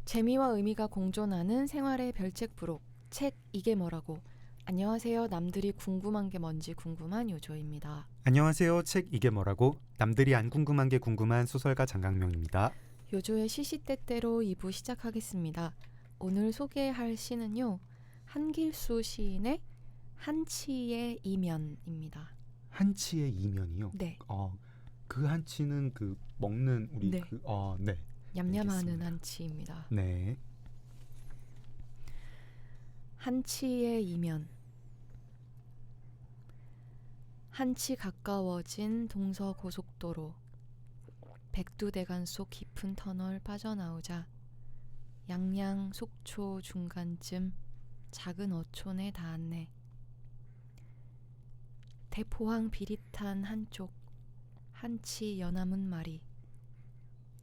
재미와 의미가 공존하는 생활의 별책 부록 책 이게 뭐라고. 안녕하세요. 남들이 궁금한 게 뭔지 궁금한 요조입니다. 안녕하세요. 책 이게 뭐라고? 남들이 안 궁금한 게 궁금한 소설가 장강명입니다. 요조의 시시때때로 2부 시작하겠습니다. 오늘 소개할 시는요. 한길수 시인의 한치의 이면입니다. 한치의 이면이요? 네. 그 한치는 그 먹는 우리 네. 네. 얌얌하는 알겠습니다. 한치입니다. 네. 한치의 이면. 한치 가까워진 동서고속도로. 백두대간 속 깊은 터널 빠져나오자 양양 속초 중간쯤 작은 어촌에 닿았네. 대포항 비릿한 한쪽 한치 연암은 말이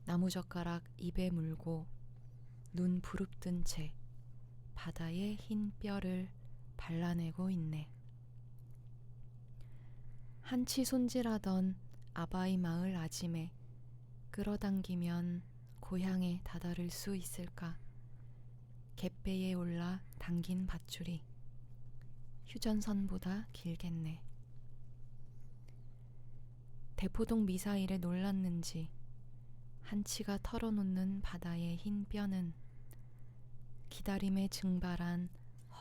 나무젓가락 입에 물고 눈 부릅뜬 채 바다의 흰 뼈를 발라내고 있네. 한치 손질하던 아바이 마을 아짐에 끌어당기면 고향에 다다를 수 있을까? 갯배에 올라 당긴 밧줄이 휴전선보다 길겠네. 대포동 미사일에 놀랐는지 한치가 털어놓는 바다의 흰 뼈는 기다림에 증발한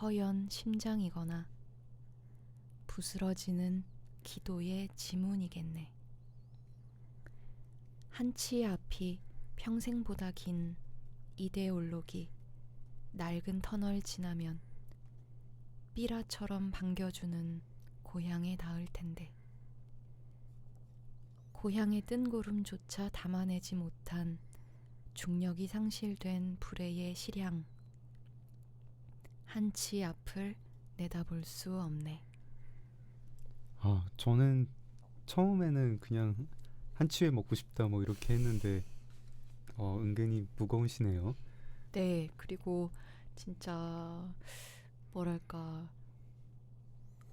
허연 심장이거나 부스러지는 기도의 지문이겠네. 한치의 앞이 평생보다 긴 이데올로기 낡은 터널 지나면 삐라처럼 반겨주는 고향에 닿을 텐데 고향의 뜬구름조차 담아내지 못한 중력이 상실된 불의의 실향 한치 앞을 내다볼 수 없네. 저는 처음에는 그냥 한치회 먹고 싶다 뭐 이렇게 했는데 은근히 무거우시네요. 네, 그리고 진짜 뭐랄까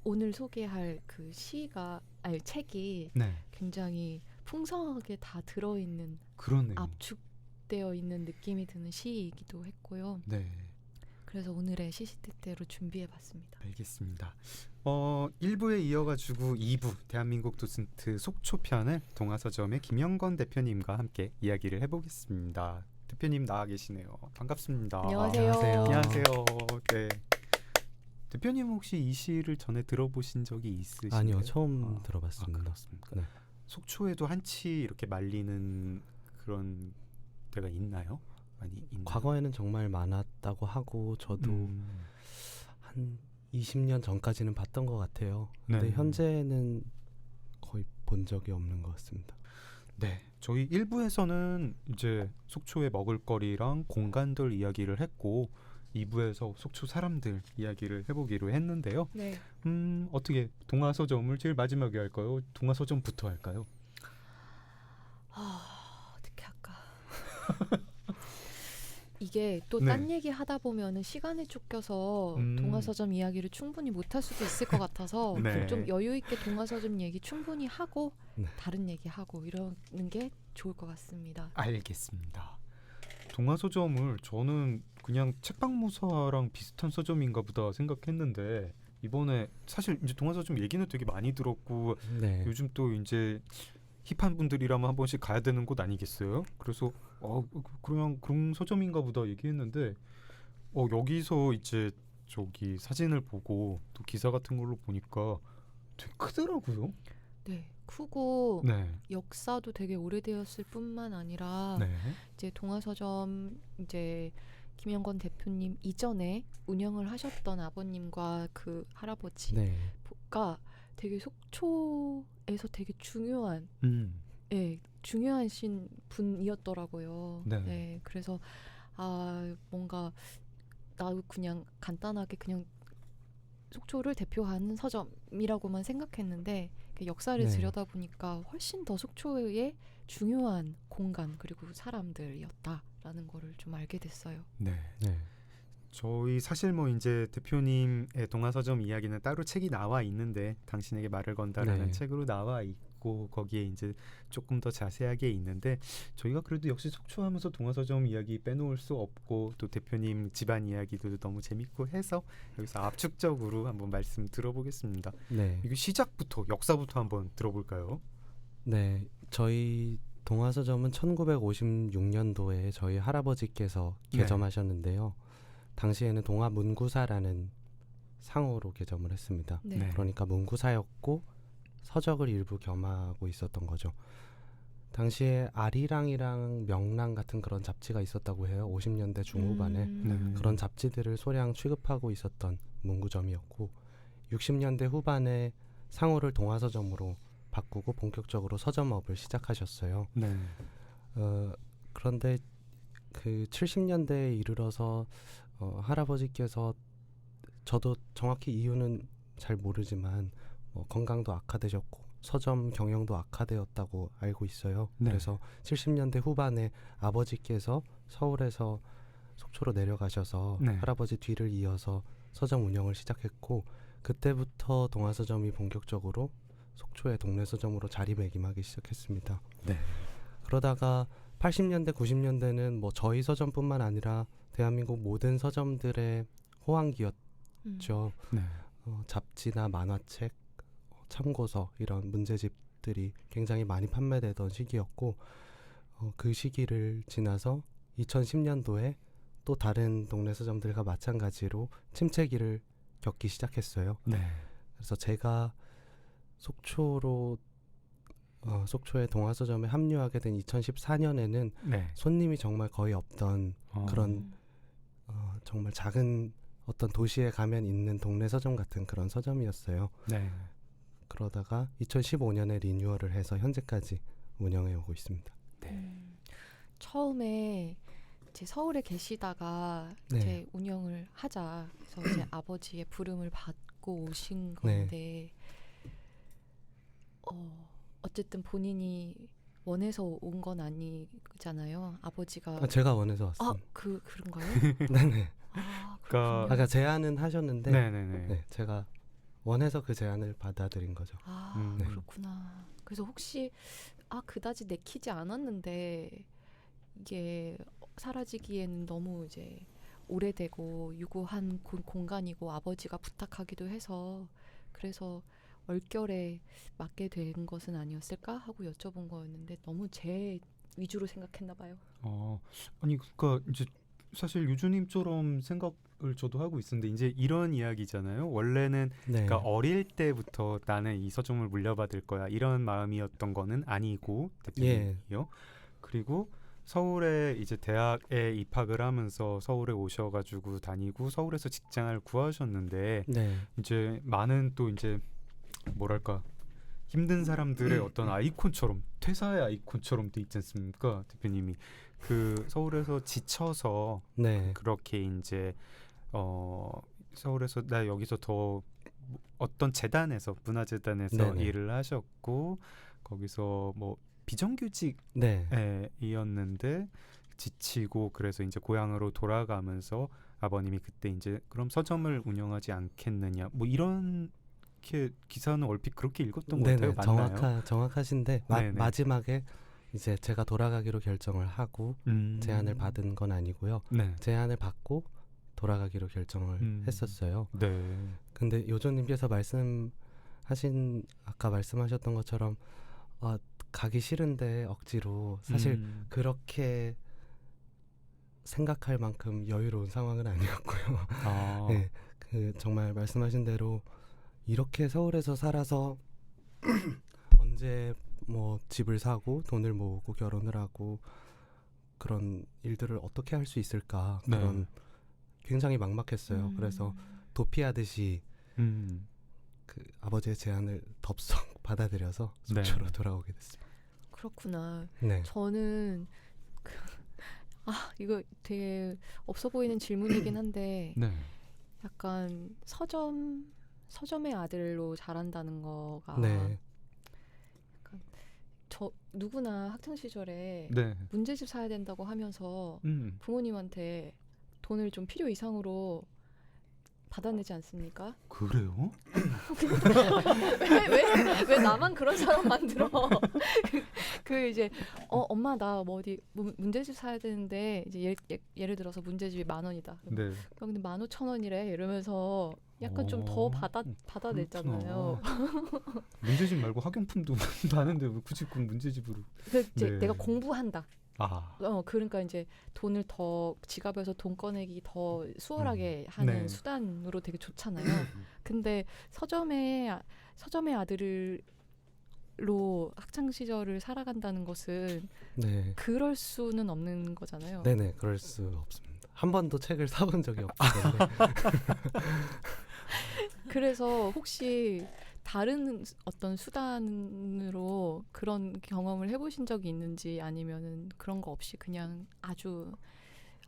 오늘 소개할 그 책이 네. 굉장히 풍성하게 다 들어있는 그러네요. 압축되어 있는 느낌이 드는 시이기도 했고요. 네. 그래서 오늘의 시시때때로 준비해봤습니다. 알겠습니다. 1부에 이어가지고 2부 대한민국 도슨트 속초편을 동아서점의 김영건 대표님과 함께 이야기를 해보겠습니다. 대표님 나와 계시네요. 반갑습니다. 안녕하세요. 안녕하세요. 네. 대표님 혹시 이 시를 전에 들어보신 적이 있으신가요? 아니요, 처음 들어봤습니다. 그렇습니까? 네. 속초에도 한치 이렇게 말리는 그런 데가 있나요? 많이 있나요? 과거에는 정말 많았다고 하고 저도 한 20년 전까지는 봤던 것 같아요. 근데 네. 현재는 거의 본 적이 없는 것 같습니다. 네, 저희 1부에서는 이제 속초의 먹을거리랑 공간들 이야기를 했고 2부에서 속초 사람들 이야기를 해보기로 했는데요. 네. 어떻게 동아서점을 제일 마지막에 할까요? 동아서점부터 할까요? 어떻게 할까? 이게 또 네. 딴 얘기 하다 보면은 시간에 쫓겨서 동아서점 이야기를 충분히 못할 수도 있을 것 같아서 네. 좀 여유 있게 동아서점 얘기 충분히 하고 네. 다른 얘기 하고 이러는 게 좋을 것 같습니다. 알겠습니다. 동아서점을 저는 그냥 책방무사랑 비슷한 서점인가 보다 생각했는데 이번에 사실 이제 동아서점 얘기는 되게 많이 들었고 네. 요즘 또 이제 힙한 분들이라면 한 번씩 가야 되는 곳 아니겠어요? 그래서 그냥 그런 서점인가 보다 얘기했는데 여기서 이제 저기 사진을 보고 또 기사 같은 걸로 보니까 되게 크더라고요. 네, 크고 네. 역사도 되게 오래되었을 뿐만 아니라 네. 이제 동아서점 이제 김영건 대표님 이전에 운영을 하셨던 아버님과 그 할아버지가 네. 되게 속초에서 되게 중요한 중요하신 분이었더라고요. 네. 그래서 뭔가 나도 그냥 간단하게 그냥 속초를 대표하는 서점이라고만 생각했는데 그 역사를 네. 들여다보니까 훨씬 더 속초의 중요한 공간 그리고 사람들이었다라는 거를 좀 알게 됐어요. 네. 네. 저희 사실 뭐 이제 대표님의 동아서점 이야기는 따로 책이 나와 있는데 당신에게 말을 건다라는 네. 책으로 나와 있고 있고 거기에 이제 조금 더 자세하게 있는데 저희가 그래도 역시 속초하면서 동화서점 이야기 빼놓을 수 없고 또 대표님 집안 이야기도 너무 재밌고 해서 여기서 압축적으로 한번 말씀 들어보겠습니다. 네. 이거 시작부터 역사부터 한번 들어볼까요? 네. 저희 동화서점은 1956년도에 저희 할아버지께서 네. 개점하셨는데요. 당시에는 동화문구사라는 상호로 개점을 했습니다. 네. 네. 그러니까 문구사였고 서적을 일부 겸하고 있었던 거죠. 당시에 아리랑이랑 명랑 같은 그런 잡지가 있었다고 해요. 50년대 중후반에. 네. 그런 잡지들을 소량 취급하고 있었던 문구점이었고 60년대 후반에 상호를 동화서점으로 바꾸고 본격적으로 서점업을 시작하셨어요. 네. 그런데 그 70년대에 이르러서 할아버지께서 저도 정확히 이유는 잘 모르지만 건강도 악화되셨고 서점 경영도 악화되었다고 알고 있어요. 네. 그래서 70년대 후반에 아버지께서 서울에서 속초로 내려가셔서 네. 할아버지 뒤를 이어서 서점 운영을 시작했고 그때부터 동화서점이 본격적으로 속초의 동네 서점으로 자리매김하기 시작했습니다. 네. 그러다가 80년대 90년대는 뭐 저희 서점뿐만 아니라 대한민국 모든 서점들의 호황기였죠. 네. 잡지나 만화책, 참고서 이런 문제집들이 굉장히 많이 판매되던 시기였고 그 시기를 지나서 2010년도에 또 다른 동네 서점들과 마찬가지로 침체기를 겪기 시작했어요. 네. 그래서 제가 속초의 동화서점에 합류하게 된 2014년에는 네. 손님이 정말 거의 없던 그런 정말 작은 어떤 도시에 가면 있는 동네 서점 같은 그런 서점이었어요. 네. 그러다가 2015년에 리뉴얼을 해서 현재까지 운영해 오고 있습니다. 네. 처음에 이제 서울에 계시다가 네. 이제 운영을 하자 그래서 이제 아버지의 부름을 받고 오신 건데 어쨌든 본인이 원해서 온 건 아니잖아요. 아버지가 제가 원해서 왔습니다. 그런가요? 네네. 그러니까 아까 제안은 하셨는데 네네네. 네, 제가 원해서 그 제안을 받아들인 거죠. 네. 그렇구나. 그래서 혹시 그다지 내키지 않았는데 이게 사라지기에는 너무 이제 오래되고 유구한 공간이고 아버지가 부탁하기도 해서 그래서 얼결에 맡게 된 것은 아니었을까 하고 여쭤본 거였는데 너무 제 위주로 생각했나 봐요. 아니 그러니까 이제 사실 유주님처럼 생각을 저도 하고 있었는데 이제 이런 이야기잖아요. 원래는 네. 그러니까 어릴 때부터 나는 이 서점을 물려받을 거야 이런 마음이었던 거는 아니고 대표님이요. 그리고 서울에 이제 대학에 입학을 하면서 서울에 오셔가지고 다니고 서울에서 직장을 구하셨는데 네. 이제 많은 또 이제 뭐랄까 힘든 사람들의 어떤 아이콘처럼 퇴사의 아이콘처럼 돼 있지 않습니까 대표님이 그 서울에서 지쳐서 네. 그렇게 이제 서울에서 나 여기서 더 어떤 재단에서 문화재단에서 네네. 일을 하셨고 거기서 뭐 비정규직 네. 이었는데 지치고 그래서 이제 고향으로 돌아가면서 아버님이 그때 이제 그럼 서점을 운영하지 않겠느냐 뭐 이런 기사는 얼핏 그렇게 읽었던 것 같아요. 맞나요? 정확하신데 마지막에 이제 제가 돌아가기로 결정을 하고 제안을 받은 건 아니고요. 네. 제안을 받고 돌아가기로 결정을 했었어요. 네. 근데 요조님께서 아까 말씀하셨던 것처럼 가기 싫은데 억지로 사실 그렇게 생각할 만큼 여유로운 상황은 아니었고요. 네, 정말 말씀하신 대로 이렇게 서울에서 살아서 언제 뭐 집을 사고 돈을 모으고 결혼을 하고 그런 일들을 어떻게 할 수 있을까 그런 굉장히 막막했어요. 그래서 도피하듯이 그 아버지의 제안을 덥석 받아들여서 속초로 돌아오게 됐습니다. 그렇구나. 네. 저는 이거 되게 없어 보이는 질문이긴 한데 네. 약간 서점의 아들로 자란다는 거가 네. 약간 누구나 학창 시절에 네. 문제집 사야 된다고 하면서 부모님한테 돈을 좀 필요 이상으로 받아내지 않습니까? 그래요? 왜 나만 그런 사람 만들어? 그 이제 엄마 나 뭐 어디 문제집 사야 되는데 이제 예를 들어서 문제집이 10,000원이다. 네. 근데 15,000원이래 이러면서 약간 좀 더 받아냈잖아요. 문제집 말고 학용품도 많은데 왜 굳이 그 문제집으로? 그래서 이제 네. 내가 공부한다. 아, 그러니까 이제 돈을 더 지갑에서 돈 꺼내기 더 수월하게 하는 네. 수단으로 되게 좋잖아요. 근데 서점의 아들로 학창 시절을 살아간다는 것은 네. 그럴 수는 없는 거잖아요. 네네, 그럴 수 없습니다. 한 번도 책을 사본 적이 없기 때문에. 그래서 혹시 다른 어떤 수단으로 그런 경험을 해보신 적이 있는지 아니면은 그런 거 없이 그냥 아주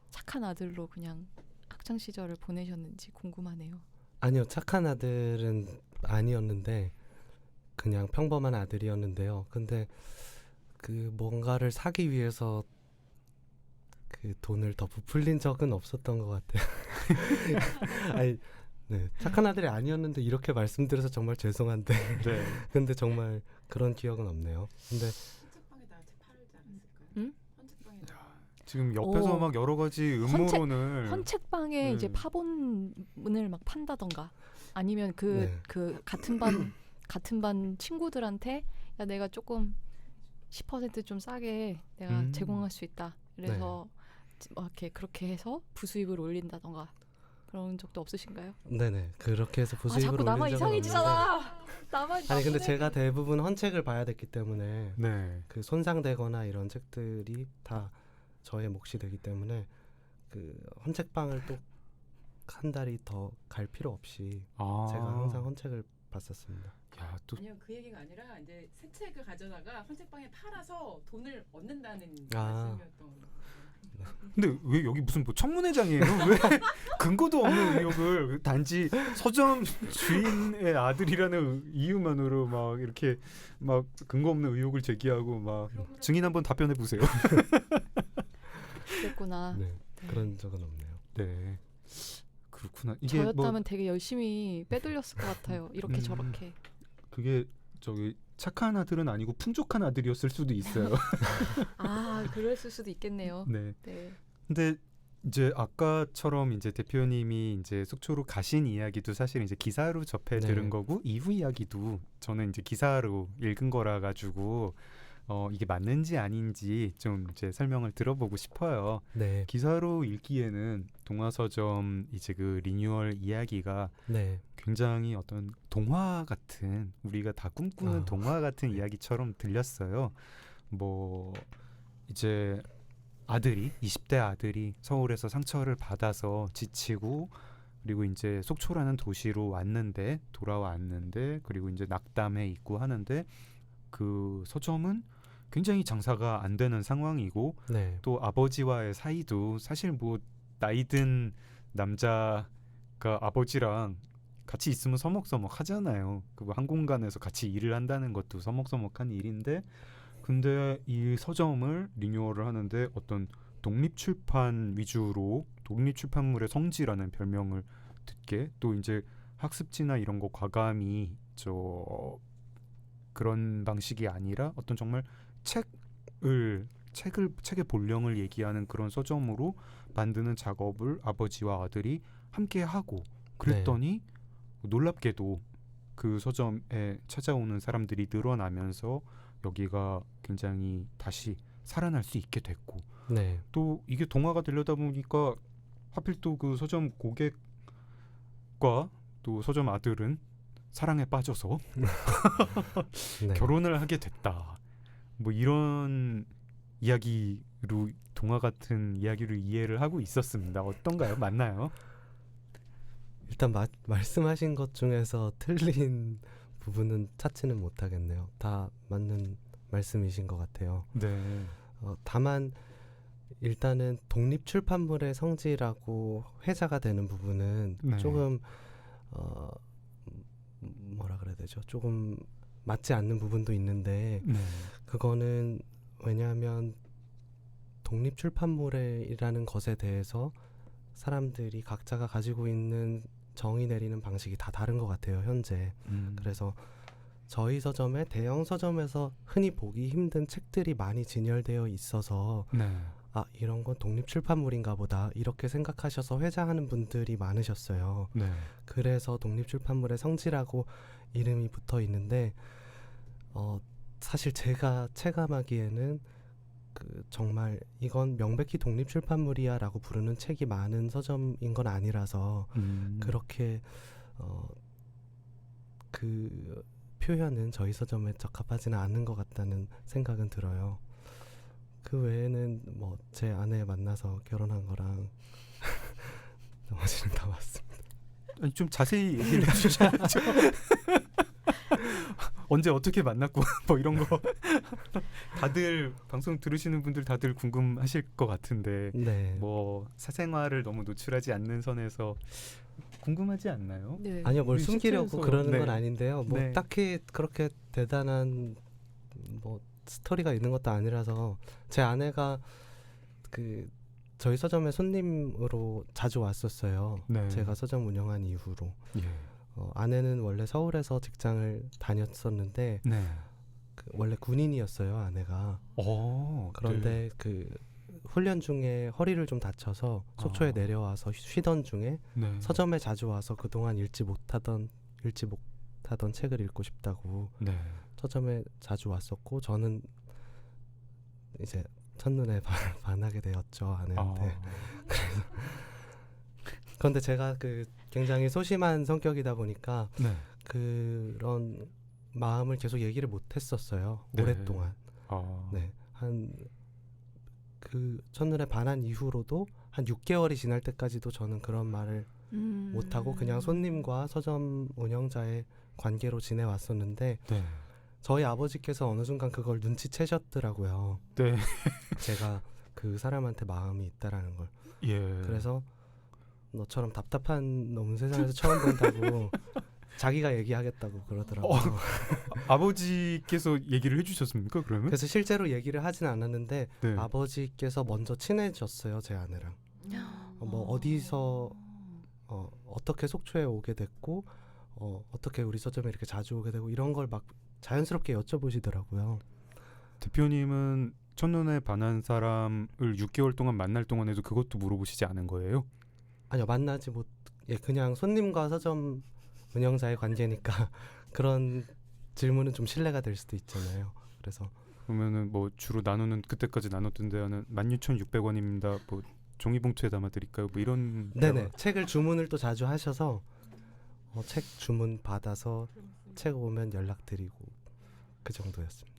착한 아들로 그냥 학창 시절을 보내셨는지 궁금하네요. 아니요, 착한 아들은 아니었는데 그냥 평범한 아들이었는데요. 근데 그 뭔가를 사기 위해서 그 돈을 더 부풀린 적은 없었던 것 같아요. 아니, 네, 착한 아들이 아니었는데 이렇게 말씀드려서 정말 죄송한데 네. 근데 정말 그런 기억은 없네요. 근데 헌책방에다가 책 팔지 않았을까요? 응? 헌책방에다가 지금 옆에서 오. 막 여러 가지 음모론을 헌책방에 이제 파본을 막 판다던가 아니면 네. 그 같은 반 친구들한테 야 내가 조금 10% 좀 싸게 내가 제공할 수 있다. 그래서 막 이렇게 그렇게 해서 부수입을 올린다던가 그런 적도 없으신가요? 네네, 그렇게 해서 부수입을 자꾸 올린 나만 적은 없는데. 이상해지잖아. 나만 아니 근데 나쁘네. 제가 대부분 헌책을 봐야 됐기 때문에 네. 그 손상되거나 이런 책들이 다 저의 몫이 되기 때문에 그 헌책방을 또 한 달이 더 갈 필요 없이 아, 제가 항상 헌책을 봤었습니다. 야, 또 아니요 그 얘기가 아니라 이제 새 책을 가져다가 헌책방에 팔아서 돈을 얻는다는 아. 말씀이었던 거예요. 근데 왜 여기 무슨 뭐 청문회장이에요? 왜 근거도 없는 의혹을 단지 서점 주인의 아들이라는 이유만으로 막 이렇게 막 근거 없는 의혹을 제기하고 막 증인 한번 답변해 보세요. 그랬구나. 네, 그런 적은 없네요. 네. 그렇구나. 이게 저였다면 뭐 되게 열심히 빼돌렸을 것 같아요. 이렇게 저렇게. 그게 저기 착한 아들은 아니고 풍족한 아들이었을 수도 있어요. 아, 그랬을 수도 있겠네요. 네. 네. 근데 이제 아까처럼 이제 대표님이 이제 속초로 가신 이야기도 사실 이제 기사로 접해 들은 네. 거고 이후 이야기도 저는 이제 기사로 읽은 거라 가지고 이게 맞는지 아닌지 좀 이제 설명을 들어보고 싶어요. 네, 기사로 읽기에는 동화서점 이제 그 리뉴얼 이야기가 네, 굉장히 어떤 동화 같은 우리가 다 꿈꾸는 아, 동화 같은 이야기처럼 들렸어요. 뭐 이제 아들이 20대 아들이 서울에서 상처를 받아서 지치고 그리고 이제 속초라는 도시로 돌아왔는데 그리고 이제 낙담해 있고 하는데 그 서점은 굉장히 장사가 안 되는 상황이고 네, 또 아버지와의 사이도 사실 뭐 나이든 남자가 아버지랑 같이 있으면 서먹서먹 하잖아요. 그리고 한 공간에서 같이 일을 한다는 것도 서먹서먹한 일인데 근데 이 서점을 리뉴얼을 하는데 어떤 독립출판 위주로 독립출판물의 성지라는 별명을 듣게 또 이제 학습지나 이런 거 과감히 그런 방식이 아니라 어떤 정말 책의 본령을 얘기하는 그런 서점으로 만드는 작업을 아버지와 아들이 함께 하고 그랬더니 놀랍게도 그 서점에 찾아오는 사람들이 늘어나면서 여기가 굉장히 다시 살아날 수 있게 됐고 네, 또 이게 동화가 되려다 보니까 하필 또 그 서점 고객과 또 서점 아들은 사랑에 빠져서 네. 결혼을 하게 됐다. 뭐 이런 이야기로 동화 같은 이야기를 이해를 하고 있었습니다. 어떤가요? 맞나요? 일단 말씀하신 것 중에서 틀린 부분은 찾지는 못하겠네요. 다 맞는 말씀이신 것 같아요. 네. 다만 일단은 독립출판물의 성지라고 회자가 되는 부분은 네. 조금 뭐라 그래야 되죠? 조금 맞지 않는 부분도 있는데 네. 그거는 왜냐하면 독립출판물이라는 것에 대해서 사람들이 각자가 가지고 있는 정의 내리는 방식이 다 다른 것 같아요 현재. 그래서 저희 서점에 대형 서점에서 흔히 보기 힘든 책들이 많이 진열되어 있어서 네. 아 이런 건 독립 출판물인가 보다 이렇게 생각하셔서 회자하는 분들이 많으셨어요. 네. 그래서 독립 출판물의 성지라고 이름이 붙어 있는데 사실 제가 체감하기에는 그 정말 이건 명백히 독립 출판물이야라고 부르는 책이 많은 서점인 건 아니라서 그렇게 그 표현은 저희 서점에 적합하지는 않은 것 같다는 생각은 들어요. 그 외에는 뭐 제 아내 만나서 결혼한 거랑 나머지는 다 맞습니다. 아니, 좀 자세히 얘기를 해주셔야죠. 언제 어떻게 만났고 뭐 이런 거 다들 방송 들으시는 분들 다들 궁금하실 것 같은데 네. 뭐 사생활을 너무 노출하지 않는 선에서 궁금하지 않나요? 네. 아니요, 뭘 우리 숨기려고 실제에서, 그러는 네. 건 아닌데요. 뭐 네. 딱히 그렇게 대단한 뭐 스토리가 있는 것도 아니라서 제 아내가 그 저희 서점에 손님으로 자주 왔었어요. 네. 제가 서점 운영한 이후로. 예. 아내는 원래 서울에서 직장을 다녔었는데 네. 그 원래 군인이었어요, 아내가. 그런데 그 훈련 중에 허리를 좀 다쳐서 속초에 내려와서 쉬던 중에 네. 서점에 자주 와서 그동안 읽지 못하던 책을 읽고 싶다고 네. 서점에 자주 왔었고 저는 이제 첫눈에 반하게 되었죠, 아내한테. 그런데 제가 그 굉장히 소심한 성격이다 보니까 네. 그런 마음을 계속 얘기를 못했었어요. 네. 오랫동안. 아. 네, 한 그 첫눈에 반한 이후로도 한 6개월이 지날 때까지도 저는 그런 말을 못하고 그냥 손님과 서점 운영자의 관계로 지내왔었는데 네. 저희 아버지께서 어느 순간 그걸 눈치채셨더라고요. 네. 제가 그 사람한테 마음이 있다라는 걸. 예. 그래서 너처럼 답답한 놈 세상에서 처음 본다고 자기가 얘기하겠다고 그러더라고요. 아버지께서 얘기를 해주셨습니까? 그러면? 그래서 실제로 얘기를 하진 않았는데 네. 아버지께서 먼저 친해졌어요, 제 아내랑. 뭐 어디서 어떻게 속초에 오게 됐고 어떻게 우리 서점에 이렇게 자주 오게 되고 이런 걸 막 자연스럽게 여쭤보시더라고요. 대표님은 첫눈에 반한 사람을 6개월 동안 만날 동안에도 그것도 물어보시지 않은 거예요? 아니요, 만나지 못. 그냥 손님과 서점 운영자의 관계니까 그런 질문은 좀 신뢰가 될 수도 있잖아요. 그래서 그러면은 뭐 주로 나누는 그때까지 나눴던 데는 16,600원입니다. 뭐 종이봉투에 담아 드릴까요? 뭐 이런. 네네, 책을 주문을 또 자주 하셔서 책 주문 받아서 책 오면 연락드리고 그 정도였습니다.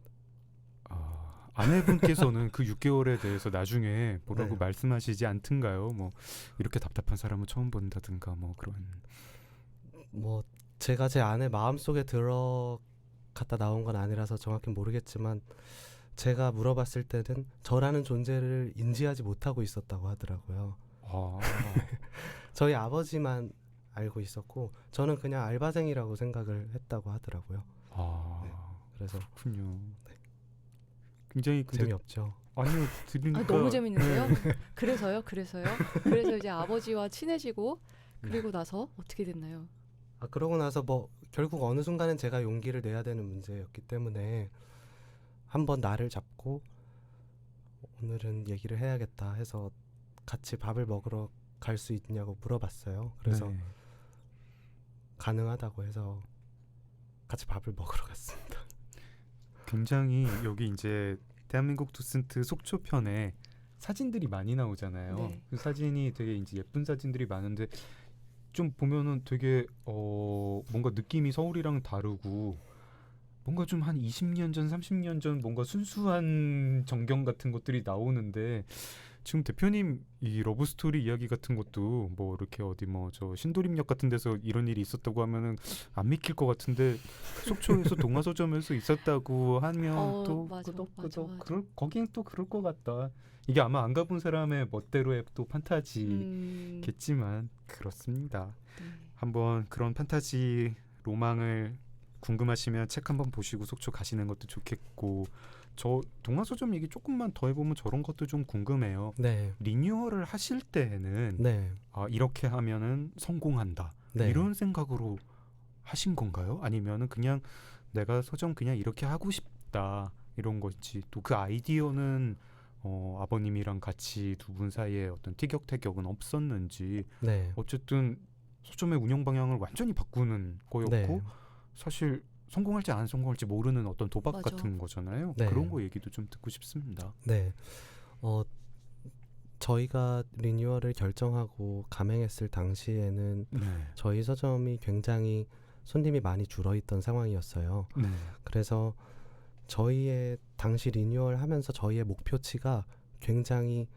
아내분께서는 그 6개월에 대해서 나중에 뭐라고 네. 말씀하시지 않던가요? 뭐 이렇게 답답한 사람은 처음 본다든가 뭐 그런. 뭐 제가 제 아내 마음속에 들어갔다 나온 건 아니라서 정확히 모르겠지만 제가 물어봤을 때는 저라는 존재를 인지하지 못하고 있었다고 하더라고요. 저희 아버지만 알고 있었고 저는 그냥 알바생이라고 생각을 했다고 하더라고요. 네. 그래서 그렇군요. 굉장히 근데 재미없죠. 아니요 들으니까 너무 재밌는데요. 네. 그래서요. 그래서 이제 아버지와 친해지고 그리고 나서 어떻게 됐나요? 그러고 나서 뭐 결국 어느 순간은 제가 용기를 내야 되는 문제였기 때문에 한번 나를 잡고 오늘은 얘기를 해야겠다 해서 같이 밥을 먹으러 갈 수 있냐고 물어봤어요. 그래서 네. 가능하다고 해서 같이 밥을 먹으러 갔습니다. 굉장히 여기 이제 대한민국 도슨트 속초편에 사진들이 많이 나오잖아요. 네. 그 사진이 되게 이제 예쁜 사진들이 많은데 좀 보면은 되게 뭔가 느낌이 서울이랑 다르고 뭔가 좀 한 20년 전, 30년 전 뭔가 순수한 전경 같은 것들이 나오는데 지금 대표님 이 러브 스토리 이야기 같은 것도 뭐 이렇게 어디 뭐 저 신도림역 같은 데서 이런 일이 있었다고 하면은 안 믿길 것 같은데 속초에서 동화서점에서 있었다고 하면 또 맞아. 그럴 거긴 또 그럴 것 같다. 이게 아마 안 가본 사람의 멋대로의 또 판타지겠지만 그렇습니다. 네. 한번 그런 판타지 로망을 궁금하시면 책 한번 보시고 속초 가시는 것도 좋겠고 저 동화서점 얘기 조금만 더 해보면 저런 것도 좀 궁금해요. 네. 리뉴얼을 하실 때에는 네. 이렇게 하면은 성공한다. 네. 이런 생각으로 하신 건가요? 아니면은 그냥 내가 서점 그냥 이렇게 하고 싶다 이런 건지, 또 그 아이디어는 아버님이랑 같이 두 분 사이에 어떤 티격태격은 없었는지, 네. 어쨌든 서점의 운영 방향을 완전히 바꾸는 거였고 네. 사실 성공할지 안 성공할지 모르는 어떤 도박 맞아. 같은 거잖아요. 네. 그런 거 얘기도 좀 듣고 싶습니다. 네. 저희가 리뉴얼을 결정하고 감행했을 당시에는 네. 저희 서점이 굉장히 손님이 많이 줄어있던 상황이었어요. 네. 그래서 저희의 당시 리뉴얼 하면서 저희의 목표치가 굉장히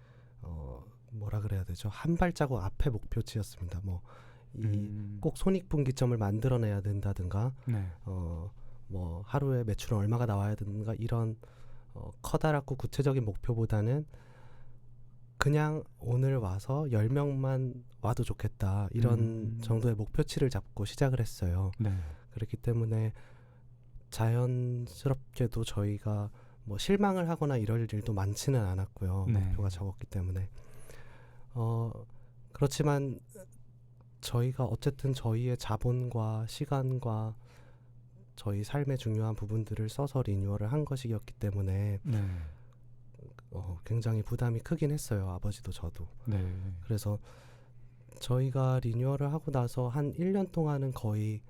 뭐라 그래야 되죠? 한 발자국 앞에 목표치였습니다. 뭐 이 꼭 손익분기점을 만들어내야 된다든가 네. 뭐 하루에 매출은 얼마가 나와야 되는가 이런 커다랗고 구체적인 목표보다는 그냥 오늘 와서 10명만 와도 좋겠다 이런 정도의 목표치를 잡고 시작을 했어요. 네. 그렇기 때문에 자연스럽게도 저희가 뭐 실망을 하거나 이럴 일도 많지는 않았고요. 네. 목표가 적었기 때문에 그렇지만 저희가 어쨌든 저희의 자본과 시간과 저희 삶의 중요한 부분들을 써서 리뉴얼을 한 것이었기 때문에 네. 굉장히 부담이 크긴 했어요. 아버지도 저도. 네. 그래서 저희가 리뉴얼을 하고 나서 한 1년 동안은 거의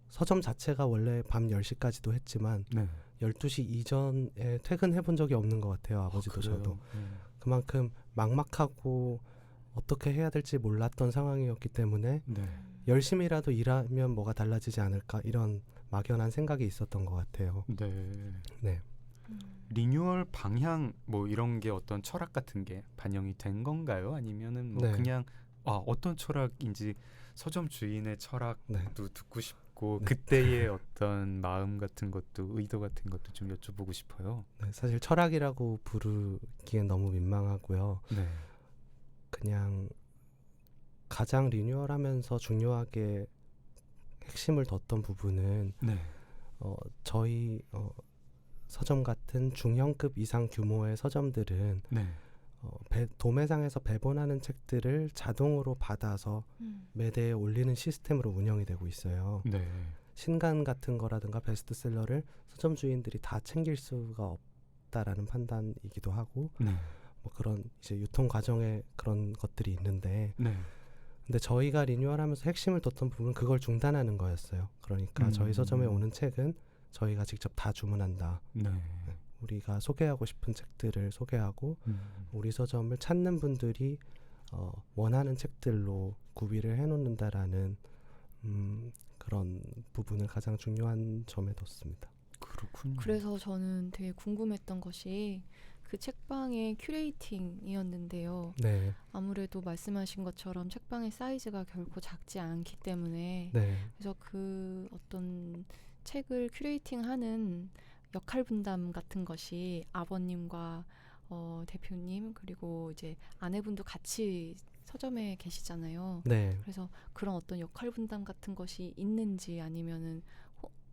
서점 자체가 원래 밤 10시까지도 했지만 네. 12시 이전에 퇴근해 본 적이 없는 것 같아요. 아버지도 그래요? 저도. 네. 그만큼 막막하고 어떻게 해야 될지 몰랐던 상황이었기 때문에 네. 열심히라도 일하면 뭐가 달라지지 않을까 이런 막연한 생각이 있었던 것 같아요. 네. 네. 리뉴얼 방향 뭐 이런 게 어떤 철학 같은 게 반영이 된 건가요? 아니면은 뭐 네. 그냥 어떤 철학인지 서점 주인의 철학도 네. 듣고 싶고 네. 그때의 어떤 마음 같은 것도 의도 같은 것도 좀 여쭤보고 싶어요. 네, 사실 철학이라고 부르기엔 너무 민망하고요. 네. 그냥 가장 리뉴얼하면서 중요하게 핵심을 뒀던 부분은 네. 저희 서점 같은 중형급 이상 규모의 서점들은 네. 도매상에서 배본하는 책들을 자동으로 받아서 매대에 올리는 시스템으로 운영이 되고 있어요. 네. 신간 같은 거라든가 베스트셀러를 서점 주인들이 다 챙길 수가 없다라는 판단이기도 하고 네. 뭐 그런 이제 유통 과정에 그런 것들이 있는데 네. 근데 저희가 리뉴얼하면서 핵심을 뒀던 부분은 그걸 중단하는 거였어요. 그러니까 저희 서점에 오는 책은 저희가 직접 다 주문한다. 네. 우리가 소개하고 싶은 책들을 소개하고 우리 서점을 찾는 분들이 원하는 책들로 구비를 해놓는다라는 그런 부분을 가장 중요한 점에 뒀습니다. 그렇군요. 그래서 저는 되게 궁금했던 것이 그 책방의 큐레이팅이었는데요. 네, 아무래도 말씀하신 것처럼 책방의 사이즈가 결코 작지 않기 때문에 네, 그래서 그 어떤 책을 큐레이팅하는 역할 분담 같은 것이 아버님과 대표님 그리고 이제 아내분도 같이 서점에 계시잖아요. 네. 그래서 그런 어떤 역할 분담 같은 것이 있는지 아니면은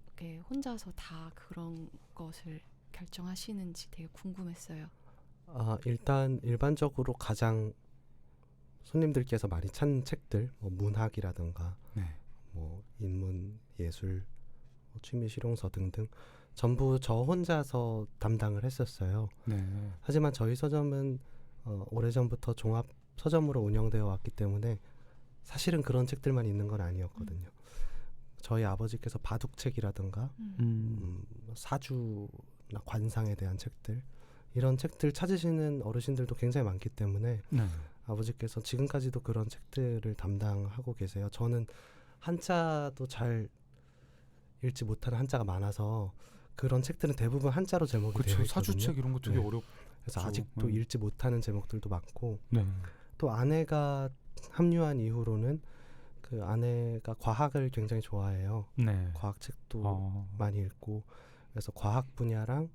이렇게 혼자서 다 그런 것을 결정하시는지 되게 궁금했어요. 일단 일반적으로 가장 손님들께서 많이 찾는 책들, 뭐 문학이라든가 네. 뭐 인문, 예술, 뭐 취미 실용서 등등 전부 저 혼자서 담당을 했었어요. 네. 하지만 저희 서점은 오래전부터 종합 서점으로 운영되어 왔기 때문에 사실은 그런 책들만 있는 건 아니었거든요. 저희 아버지께서 바둑책이라든가 사주나 관상에 대한 책들 이런 책들 찾으시는 어르신들도 굉장히 많기 때문에 네. 아버지께서 지금까지도 그런 책들을 담당하고 계세요. 저는 한자도 잘 읽지 못하는 한자가 많아서 그런 책들은 대부분 한자로 제목이 되어 그렇죠. 있거든요. 사주책 이런 거 되게 네. 어렵. 그래서 그렇죠. 아직도 읽지 못하는 제목들도 많고 네. 또 아내가 합류한 이후로는 그 아내가 과학을 굉장히 좋아해요. 네. 과학책도 많이 읽고 그래서 과학 분야랑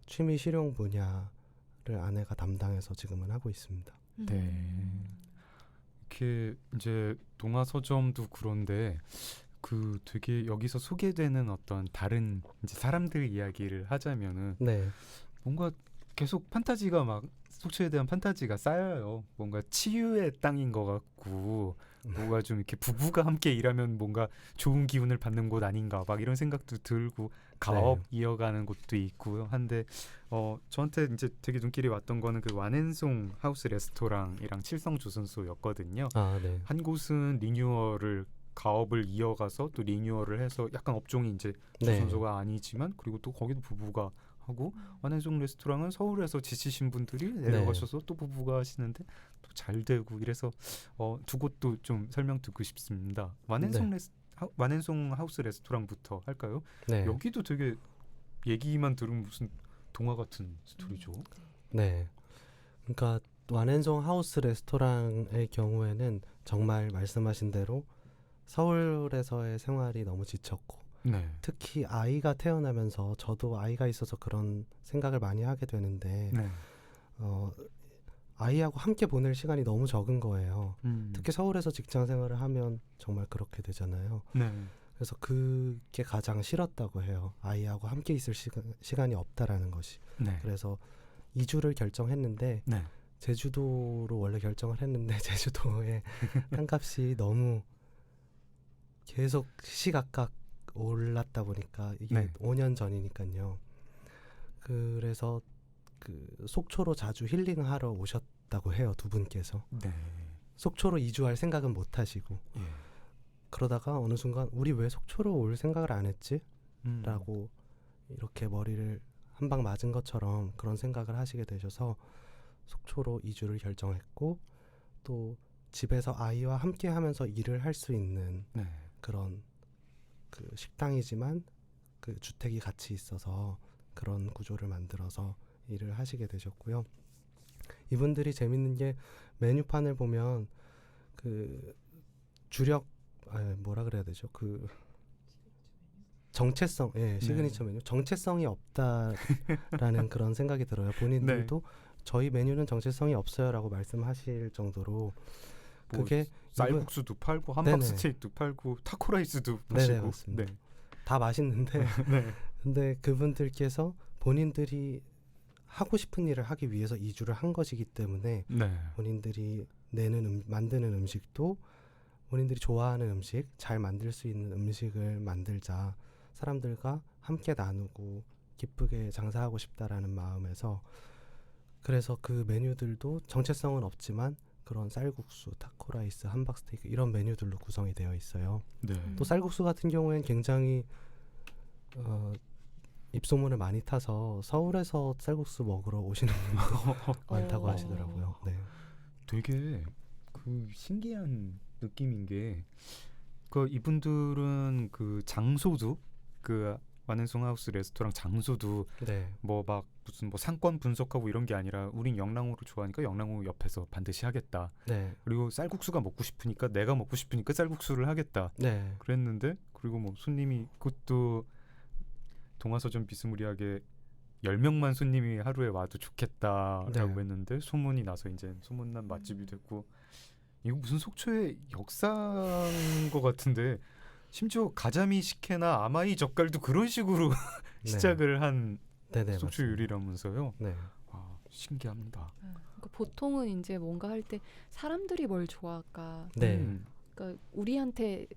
취미 실용 분야를 아내가 담당해서 지금은 하고 있습니다. 네. 이렇게 이제 동화 서점도 그런데 그 되게 여기서 소개되는 어떤 다른 이제 사람들 이야기를 하자면은 네, 뭔가 계속 판타지가 막 속초에 대한 판타지가 쌓여요. 뭔가 치유의 땅인 것 같고 뭔가 좀 이렇게 부부가 함께 일하면 뭔가 좋은 기운을 받는 곳 아닌가 막 이런 생각도 들고 가업 네. 이어가는 곳도 있고요. 한데 저한테 이제 되게 눈길이 왔던 거는 그 완앤송 하우스 레스토랑이랑 칠성 조선소였거든요. 아, 네. 한 곳은 리뉴얼을 가업을 이어가서 또 리뉴얼을 해서 약간 업종이 이제 네. 조선소가 아니지만 그리고 또 거기도 부부가 하고 완앤송 레스토랑은 서울에서 지치신 분들이 내려가셔서 또 부부가 하시는데 또 잘 되고 이래서 두 곳도 좀 설명 듣고 싶습니다. 완앤송 하우스 레스토랑부터 할까요? 네. 여기도 되게 얘기만 들으면 무슨 동화 같은 스토리죠. 네. 그러니까 완앤송 하우스 레스토랑의 경우에는 정말 말씀하신 대로 서울에서의 생활이 너무 지쳤고 네. 특히 아이가 태어나면서 저도 아이가 있어서 그런 생각을 많이 하게 되는데 네. 아이하고 함께 보낼 시간이 너무 적은 거예요. 음. 특히 서울에서 직장 생활을 하면 정말 그렇게 되잖아요. 네. 그래서 그게 가장 싫었다고 해요. 아이하고 함께 있을 시간이 없다라는 것이. 네. 그래서 이주를 결정했는데 네. 제주도로 원래 결정을 했는데 제주도의 땅값이 너무 계속 시시각각 올랐다 보니까 이게 네. 5년 전이니까요. 그래서 그 속초로 자주 힐링하러 오셨다고 해요. 두 분께서. 네. 속초로 이주할 생각은 못 하시고 예. 그러다가 어느 순간 우리 왜 속초로 올 생각을 안 했지? 음. 라고 이렇게 머리를 한 방 맞은 것처럼 그런 생각을 하시게 되셔서 속초로 이주를 결정했고 또 집에서 아이와 함께 하면서 일을 할 수 있는 네. 그런 그 식당이지만 그 주택이 같이 있어서 그런 구조를 만들어서 일을 하시게 되셨고요. 이분들이 재밌는 게 메뉴판을 보면 그 주력 뭐라 그래야 되죠? 그 정체성, 시그니처 메뉴 정체성이 없다라는 그런 생각이 들어요. 본인들도 저희 메뉴는 정체성이 없어요라고 말씀하실 정도로 그게 쌀국수도 팔고 함박 스테이크도 팔고 타코라이스도 네네, 파시고 맞습니다. 네. 다 맛있는데 네. 근데 그분들께서 본인들이 하고 싶은 일을 하기 위해서 이주를 한 것이기 때문에 네. 본인들이 만드는 음식도 본인들이 좋아하는 음식, 잘 만들 수 있는 음식을 만들자. 사람들과 함께 나누고 기쁘게 장사하고 싶다라는 마음에서 그래서 그 메뉴들도 정체성은 없지만 그런 쌀국수, 타코라이스, 함박스테이크 이런 메뉴들로 구성이 되어 있어요. 네. 또 쌀국수 같은 경우에는 굉장히 입소문을 많이 타서 서울에서 쌀국수 먹으러 오시는 분도 많다고 하시더라고요. 네. 되게 그 신기한 느낌인 게 그 이분들은 그 장소도 그 완앤송 하우스 레스토랑 장소도 네. 뭐 막 무슨 뭐 상권 분석하고 이런 게 아니라 우린 영랑호를 좋아하니까 영랑호 옆에서 반드시 하겠다. 네. 그리고 쌀국수가 먹고 싶으니까 내가 먹고 싶으니까 쌀국수를 하겠다. 네. 그랬는데 그리고 뭐 손님이 그것도 동화서점 비스무리하게 10명만 손님이 하루에 와도 좋겠다라고 네. 했는데 소문이 나서 이제 소문난 맛집이 됐고 이거 무슨 속초의 역사인 것 같은데 심지어 가자미 식혜나 아마이 젓갈도 그런 식으로 시작을 한 네네, 속초 맞습니다. 요리라면서요. 네. 와, 신기합니다. 그러니까 보통은 이제 뭔가 할 때 사람들이 뭘 좋아할까? 네. 그러니까 우리한테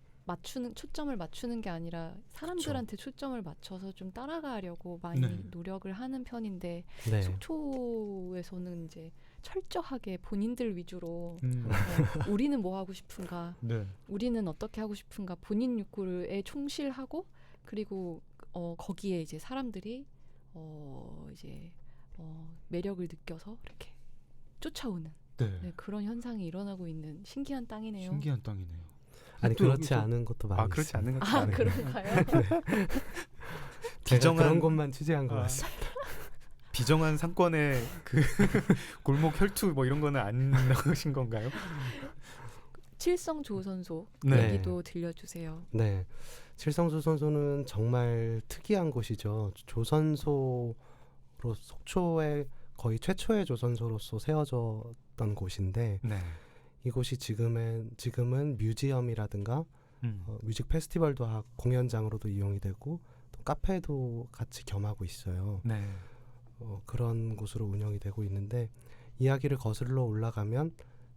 초점을 맞추는 게 아니라 사람들한테 초점을 맞춰서 좀 따라가려고 많이 네. 노력을 하는 편인데 네. 속초에서는 이제 철저하게 본인들 위주로 음. 우리는 뭐 하고 싶은가, 네. 우리는 어떻게 하고 싶은가 본인 욕구에 충실하고 그리고 거기에 이제 사람들이 이제 매력을 느껴서 이렇게 쫓아오는 네. 그런 현상이 일어나고 있는 신기한 땅이네요. 신기한 땅이네요. 아니 또 그렇지 여기도- 않은 것도 많이 그렇지 있어요. 않은 것 아, 같아요. 그런가요? 제가 비정한- 그런 곳만 취재한 것 아. 같습니다. 비정한 상권의 그 골목 혈투 뭐 이런 거는 안 나오신 건가요? 칠성 조선소 네. 얘기도 들려주세요. 네. 칠성조선소는 정말 특이한 곳이죠. 조선소로 속초의 거의 최초의 조선소로서 세워졌던 곳인데 네. 이곳이 지금은 뮤지엄이라든가 뮤직 페스티벌도 하고 공연장으로도 이용이 되고 또 카페도 같이 겸하고 있어요. 네. 그런 곳으로 운영이 되고 있는데 이야기를 거슬러 올라가면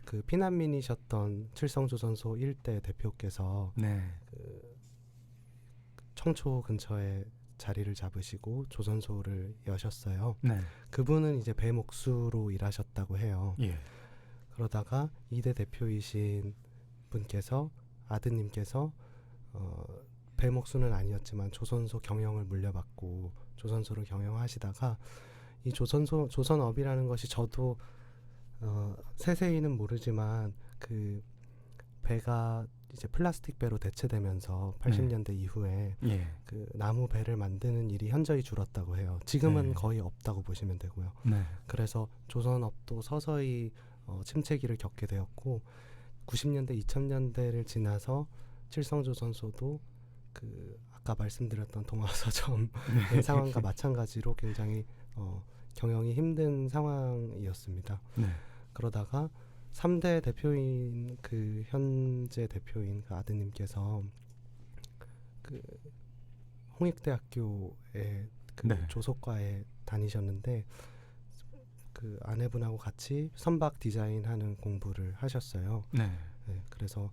그 피난민이셨던 칠성조선소 1대 대표께서 네. 청초 근처에 자리를 잡으시고 조선소를 여셨어요. 네. 그분은 이제 배목수로 일하셨다고 해요. 예. 그러다가 2대 대표이신 분께서 아드님께서 배목수는 아니었지만 조선소 경영을 물려받고 조선소를 경영하시다가 이 조선업이라는 것이 저도 세세히는 모르지만 그 배가 이제 플라스틱 배로 대체되면서 80년대 이후에 예. 그 나무 배를 만드는 일이 현저히 줄었다고 해요. 지금은 네. 거의 없다고 보시면 되고요. 네. 그래서 조선업도 서서히 침체기를 겪게 되었고 90년대 2000년대를 지나서 칠성조선소도 그 아까 말씀드렸던 동아서점의 상황과 마찬가지로 굉장히 경영이 힘든 상황이었습니다. 네. 그러다가 3대 대표인 그 현재 대표인 그 아드님께서 그 홍익대학교에 그 네. 조속과에 다니셨는데 그 아내분하고 같이 선박 디자인하는 공부를 하셨어요. 네. 네, 그래서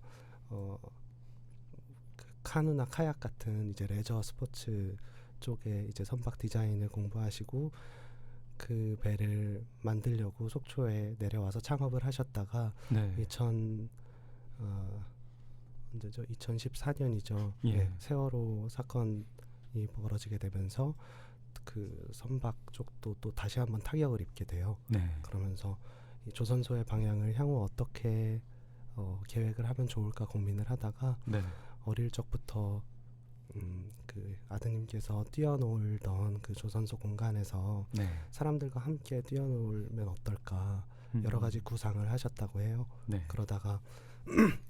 그 카누나 카약 같은 이제 레저 스포츠 쪽에 이제 선박 디자인을 공부하시고 그 배를 만들려고 속초에 내려와서 창업을 하셨다가 네. 2014년이죠. 예. 네, 세월호 사건이 벌어지게 되면서 그 선박 쪽도 또 다시 한번 타격을 입게 돼요. 네. 그러면서 이 조선소의 방향을 향후 어떻게 계획을 하면 좋을까 고민을 하다가 네. 어릴 적부터 그 아드님께서 뛰어놀던 그 조선소 공간에서 네. 사람들과 함께 뛰어놀면 어떨까 여러 가지 구상을 하셨다고 해요. 네. 그러다가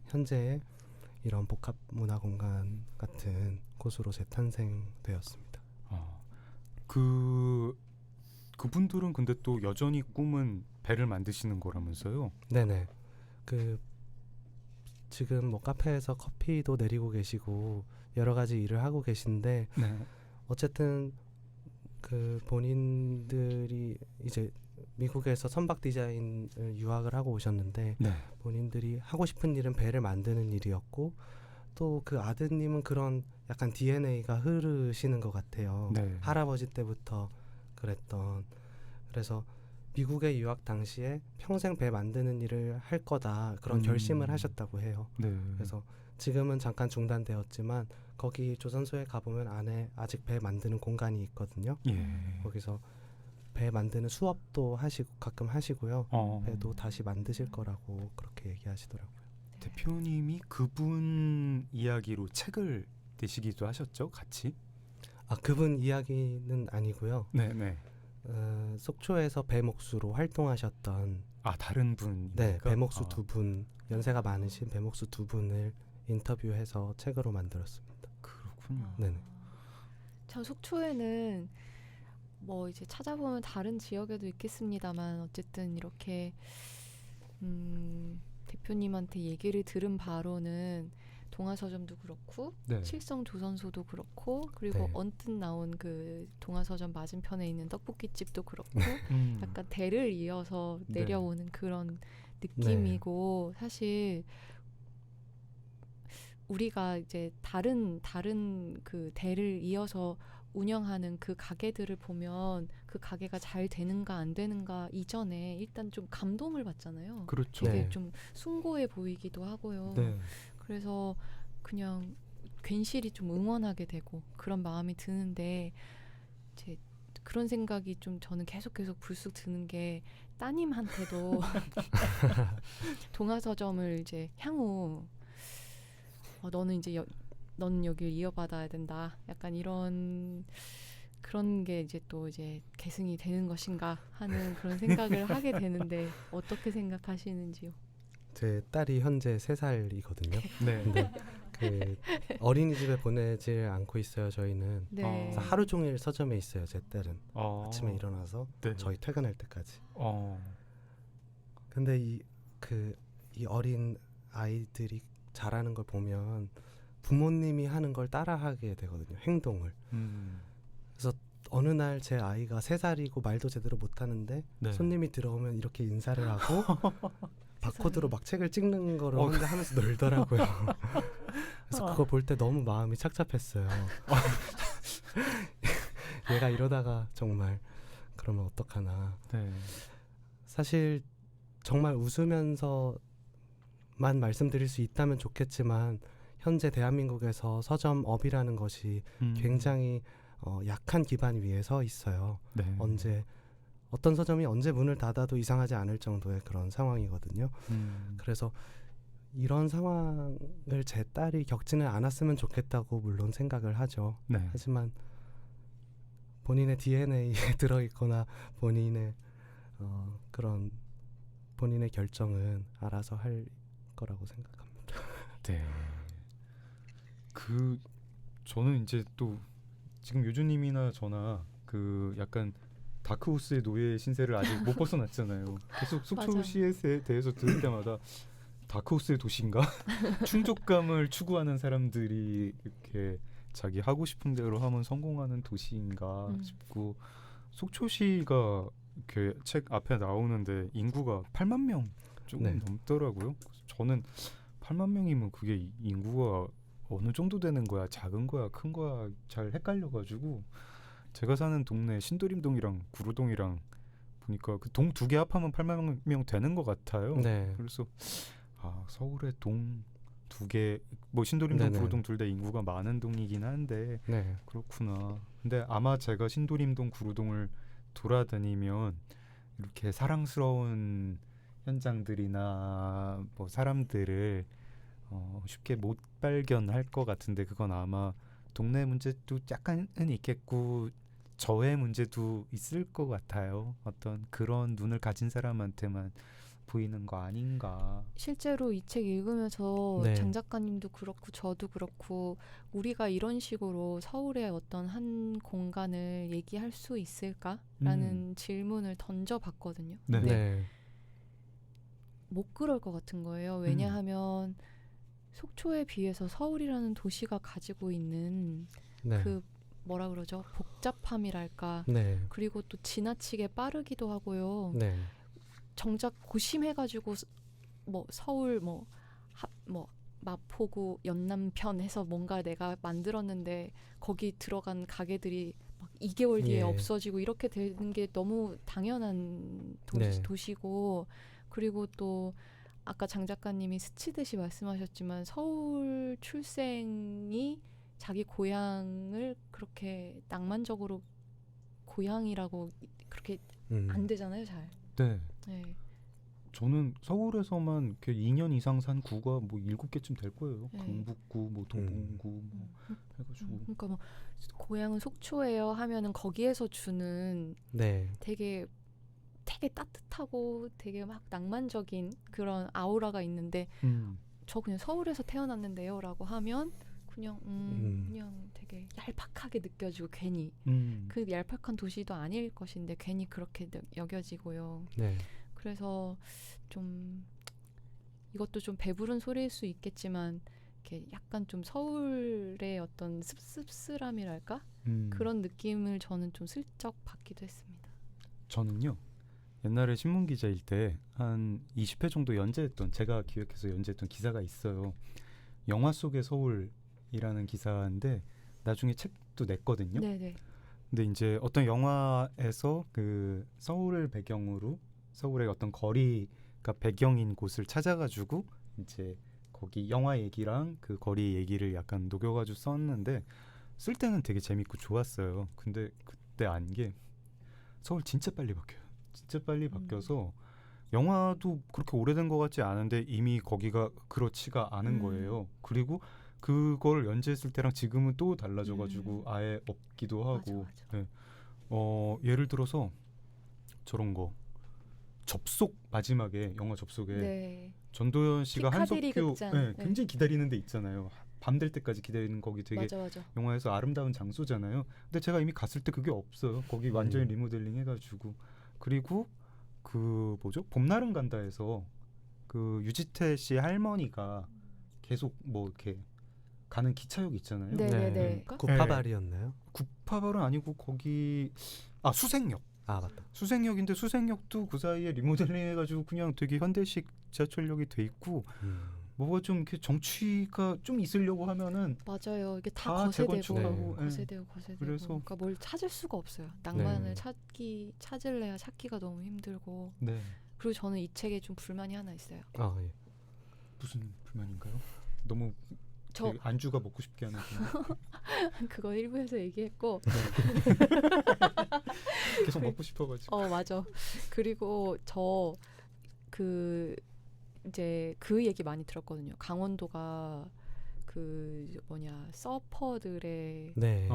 현재 이런 복합 문화 공간 같은 곳으로 재탄생되었습니다. 그분들은 근데 또 여전히 꿈은 배를 만드시는 거라면서요? 네네. 그 지금 뭐 카페에서 커피도 내리고 계시고 여러 가지 일을 하고 계신데 네. 어쨌든 그 본인들이 이제 미국에서 선박 디자인을 유학을 하고 오셨는데 네. 본인들이 하고 싶은 일은 배를 만드는 일이었고 또 그 아드님은 그런 약간 DNA가 흐르시는 것 같아요. 네. 할아버지 때부터 그랬던. 그래서 미국에 유학 당시에 평생 배 만드는 일을 할 거다 그런 결심을 하셨다고 해요. 네. 그래서 지금은 잠깐 중단되었지만 거기 조선소에 가보면 안에 아직 배 만드는 공간이 있거든요. 예. 거기서 배 만드는 수업도 하시고 가끔 하시고요. 배도 다시 만드실 거라고 그렇게 얘기하시더라고요. 대표님이 그분 이야기로 책을 내시기도 하셨죠, 같이? 아 그분 이야기는 아니고요. 네네. 속초에서 배목수로 활동하셨던 다른 분. 네 배목수 두 분 연세가 많으신 배목수 두 분을 인터뷰해서 책으로 만들었습니다. 그렇군요. 네네. 참 속초에는 뭐 이제 찾아보면 다른 지역에도 있겠습니다만 어쨌든 이렇게 대표님한테 얘기를 들은 바로는 동아서점도 그렇고 네. 칠성조선소도 그렇고 그리고 네. 언뜻 나온 그 동아서점 맞은편에 있는 떡볶이집도 그렇고 약간 대를 이어서 네. 내려오는 그런 느낌이고 사실 우리가 이제 다른 그 대를 이어서 운영하는 그 가게들을 보면 그 가게가 잘 되는가 안 되는가 이전에 일단 좀 감동을 받잖아요. 그렇죠. 되게 네. 좀 숭고해 보이기도 하고요. 네. 그래서 그냥 괜시리 좀 응원하게 되고 그런 마음이 드는데 이제 그런 생각이 좀 저는 계속 불쑥 드는 게 따님한테도 동아서점을 이제 향후 너는 이제 너는 여기를 이어받아야 된다. 약간 이런 그런 게 이제 또 이제 계승이 되는 것인가 하는 그런 생각을 하게 되는데 어떻게 생각하시는지요? 제 딸이 현재 3살이거든요. 네. 근데 그 어린이집에 보내질 않고 있어요. 저희는 네. 그래서 하루 종일 서점에 있어요. 제 딸은 아침에 일어나서 네. 저희 퇴근할 때까지. 어. 근데 이 어린 아이들이 자라는 걸 보면 부모님이 하는 걸 따라하게 되거든요. 행동을. 어느 날 제 아이가 3살이고 말도 제대로 못하는데 네. 손님이 들어오면 이렇게 인사를 하고 바코드로 막 책을 찍는 거를 어. 혼자 하면서 놀더라고요. 그래서 그거 볼 때 너무 마음이 착잡했어요. 얘가 이러다가 정말 그러면 어떡하나. 네. 사실 정말 웃으면서만 말씀드릴 수 있다면 좋겠지만 현재 대한민국에서 서점업이라는 것이 굉장히 약한 기반 위에 서 있어요. 네. 어떤 서점이 언제 문을 닫아도 이상하지 않을 정도의 그런 상황이거든요. 그래서 이런 상황을 제 딸이 겪지는 않았으면 좋겠다고 물론 생각을 하죠. 네. 하지만 본인의 DNA에 들어있거나 본인의 그런 본인의 결정은 알아서 할 거라고 생각합니다. 네. 저는 이제 또 지금 유주님이나 저나 그 약간 다크호스의 노예 신세를 아직 못 벗어났잖아요. 계속 속초 맞아요. CS에 대해서 들을 때마다 다크호스의 도시인가? 충족감을 추구하는 사람들이 이렇게 자기 하고 싶은 대로 하면 성공하는 도시인가 싶고 속초시가 이렇게 책 앞에 나오는데 인구가 8만 명 조금 네. 넘더라고요. 그래서 저는 8만 명이면 그게 인구가 어느 정도 되는 거야? 작은 거야? 큰 거야? 잘 헷갈려가지고 제가 사는 동네 신도림동이랑 구로동이랑 보니까 그 동 두 개 합하면 8만 명 되는 것 같아요. 네. 그래서 서울의 동 두 개, 뭐 신도림동, 네네. 구로동 둘 다 인구가 많은 동이긴 한데 네. 그렇구나. 근데 아마 제가 신도림동, 구로동을 돌아다니면 이렇게 사랑스러운 현장들이나 뭐 사람들을 쉽게 못 발견할 것 같은데 그건 아마 동네 문제도 약간은 있겠고 저의 문제도 있을 것 같아요. 어떤 그런 눈을 가진 사람한테만 보이는 거 아닌가. 실제로 이 책 읽으면서 네. 장 작가님도 그렇고 저도 그렇고 우리가 이런 식으로 서울의 어떤 한 공간을 얘기할 수 있을까라는 질문을 던져봤거든요. 네. 근데 네. 못 그럴 것 같은 거예요. 왜냐하면 속초에 비해서 서울이라는 도시가 가지고 있는 네. 그 뭐라 그러죠? 복잡함이랄까. 네. 그리고 또 지나치게 빠르기도 하고요. 네. 정작 고심해가지고 뭐 서울 뭐 마포구 연남편 해서 뭔가 내가 만들었는데 거기 들어간 가게들이 막 2개월 뒤에 예. 없어지고 이렇게 되는 게 너무 당연한 네. 도시고 그리고 또 아까 장 작가님이 스치듯이 말씀하셨지만 서울 출생이 자기 고향을 그렇게 낭만적으로 고향이라고 그렇게 안 되잖아요, 잘. 네. 네. 저는 서울에서만 이렇게 2년 이상 산 구가 뭐 7개쯤 될 거예요. 네. 강북구, 뭐 도봉구 뭐 해가지고. 그러니까 뭐 고향은 속초예요 하면은 거기에서 주는 네. 되게 따뜻하고 되게 막 낭만적인 그런 아우라가 있는데 저 그냥 서울에서 태어났는데요라고 하면 그냥 그냥 되게 얄팍하게 느껴지고 괜히 그 얄팍한 도시도 아닐 것인데 괜히 그렇게 여겨지고요. 네. 그래서 좀 이것도 좀 배부른 소리일 수 있겠지만 이렇게 약간 좀 서울의 어떤 씁쓸함이랄까 그런 느낌을 저는 좀 슬쩍 받기도 했습니다. 저는요 옛날에 신문 기자일 때 한 20회 정도 연재했던 제가 기획해서 연재했던 기사가 있어요. 영화 속의 서울이라는 기사인데 나중에 책도 냈거든요. 네네. 근데 이제 어떤 영화에서 그 서울을 배경으로 서울의 어떤 거리가 배경인 곳을 찾아가지고 이제 거기 영화 얘기랑 그 거리 얘기를 약간 녹여가지고 썼는데 쓸 때는 되게 재밌고 좋았어요. 근데 그때 안 게 서울 진짜 빨리 바뀌어요. 진짜 빨리 바뀌어서 영화도 그렇게 오래된 것 같지 않은데 이미 거기가 그렇지가 않은 거예요. 그리고 그걸 연재했을 때랑 지금은 또 달라져가지고 아예 없기도 하고. 맞아. 네. 예를 들어서 저런 거 접속 마지막에 영화 접속에 네. 전도연 씨가 피카디리 한석규 극장. 네, 네. 굉장히 기다리는 데 있잖아요. 밤 될 때까지 기다리는 거기 되게 맞아. 영화에서 아름다운 장소잖아요. 근데 제가 이미 갔을 때 그게 없어요. 거기 완전히 리모델링 해가지고. 그리고 그 뭐죠? 봄날은 간다에서 그 유지태 씨 할머니가 계속 뭐 이렇게 가는 기차역 있잖아요. 네네네. 구파발이었나요? 구파발은 아니고 거기 수색역. 아 맞다. 수생역인데 수생역도 그 사이에 리모델링해가지고 그냥 되게 현대식 지하철역이 돼 있고 뭐가 좀 이렇게 정취가 좀 있으려고 하면은 맞아요. 이게 다 다 거세되고 재건축하고, 예. 거세되고 거세되고. 그래서- 그러니까 뭘 찾을 수가 없어요. 낭만을 네. 찾을래야 찾기가 너무 힘들고. 네 그리고 저는 이 책에 좀 불만이 하나 있어요. 아 예. 무슨 불만인가요? 너무 저 되게 안주가 먹고 싶게 하는 불만. 그거 일부에서 얘기했고, 계속 먹고 싶어가지고. 맞아. 그리고 저 그 이제 그 얘기 많이 들었거든요. 강원도가 그 뭐냐 서퍼들의 네.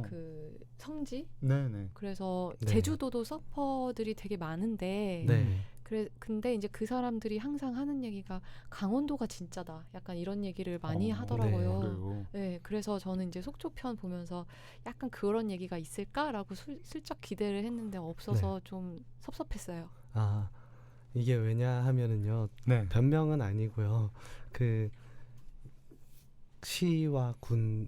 그 성지? 네네. 그래서 네. 제주도도 서퍼들이 되게 많은데 네. 근데 이제 그 사람들이 항상 하는 얘기가 강원도가 진짜다. 약간 이런 얘기를 많이 네. 하더라고요. 그래요. 네, 그래서 저는 이제 속초편 보면서 약간 그런 얘기가 있을까라고 슬쩍 기대를 했는데 없어서 좀 섭섭했어요. 아 이게 왜냐 하면은요. 네. 변명은 아니고요. 그 시와 군이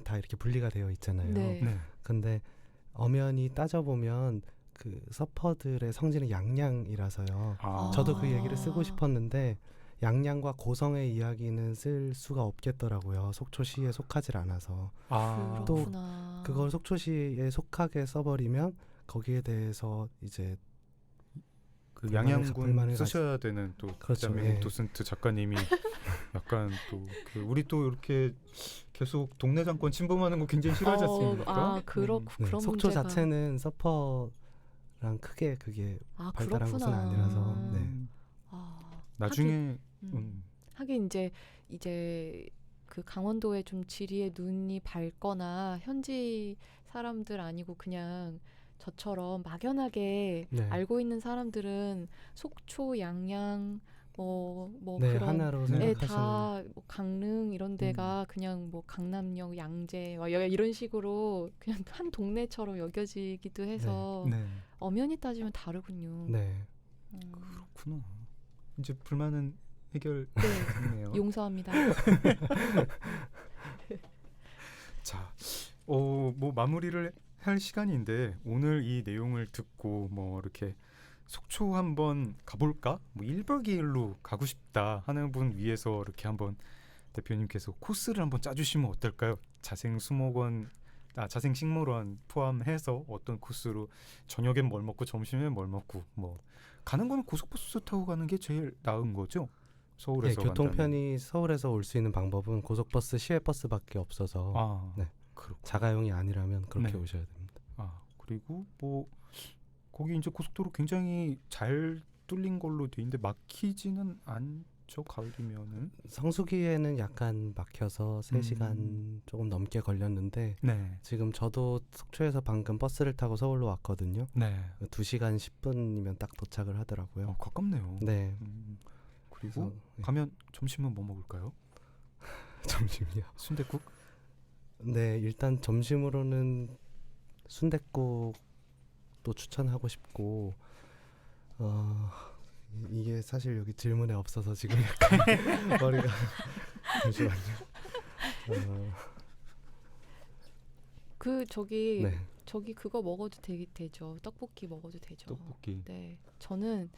다 이렇게 분리가 되어 있잖아요. 네. 네. 근데 엄연히 따져보면 그 서퍼들의 성지는 양양이라서요. 아. 저도 그 얘기를 쓰고 싶었는데 양양과 고성의 이야기는 쓸 수가 없겠더라고요. 속초시에 속하질 않아서. 아. 또 그렇구나. 그걸 속초시에 속하게 써버리면 거기에 대해서 이제 그 불만을 양양군 가지- 쓰셔야 되는 또 그렇죠, 대한민국 예. 도슨트 작가님이 약간 또 그 우리 또 이렇게 계속 동네 정권 침범하는 거 굉장히 싫어하지 않습니까? 그런 네, 그런 속초 문제가 자체는 서퍼랑 크게 그게 발달한 그렇구나. 곳은 아니라서, 네. 나중에 하긴 이제 그 강원도에 좀 지리에 눈이 밝거나 현지 사람들 아니고 그냥 저처럼 막연하게 네. 알고 있는 사람들은 속초, 양양 뭐 네, 그런 하나로 네, 생각하시는 다뭐 강릉 이런 데가 그냥 뭐 강남역, 양재 막 이런 식으로 그냥 한 동네처럼 여겨지기도 해서 네. 엄연히 따지면 다르군요. 네. 그렇구나. 이제 불만은 네, 해결됐네요. 용서합니다. 자, 뭐 마무리를 할 시간인데 오늘 이 내용을 듣고 뭐 이렇게 속초 한번 가볼까? 뭐 1박 2일로 가고 싶다 하는 분 위해서 이렇게 한번 대표님께서 코스를 한번 짜주시면 어떨까요? 자생식물원 포함해서 어떤 코스로 저녁엔 뭘 먹고 점심엔 뭘 먹고 뭐 가는 거는 고속버스 타고 가는 게 제일 나은 거죠? 네, 서울에서 교통편이 서울에서 올 수 있는 방법은 고속버스, 시외버스밖에 없어서 아, 네. 그렇고. 자가용이 아니라면 그렇게 네. 오셔야 됩니다. 아, 그리고 뭐 거기 이제 고속도로 굉장히 잘 뚫린 걸로 돼 있는데 막히지는 않죠, 가을이면은. 성수기에는 약간 막혀서 3시간 조금 넘게 걸렸는데 네. 지금 저도 속초에서 방금 버스를 타고 서울로 왔거든요. 네. 2시간 10분이면 딱 도착을 하더라고요. 가깝네요. 네. 그리고 그래서 네. 가면 점심은 뭐 먹을까요? 점심이요. 순댓국? 네, 일단 점심으로는 순댓국도 추천하고 싶고 이게 사실 여기 질문에 없어서 지금 약간 머리가 잠시만요. 네. 저기 그거 먹어도 되죠. 떡볶이 먹어도 되죠. 떡볶이. 네, 저는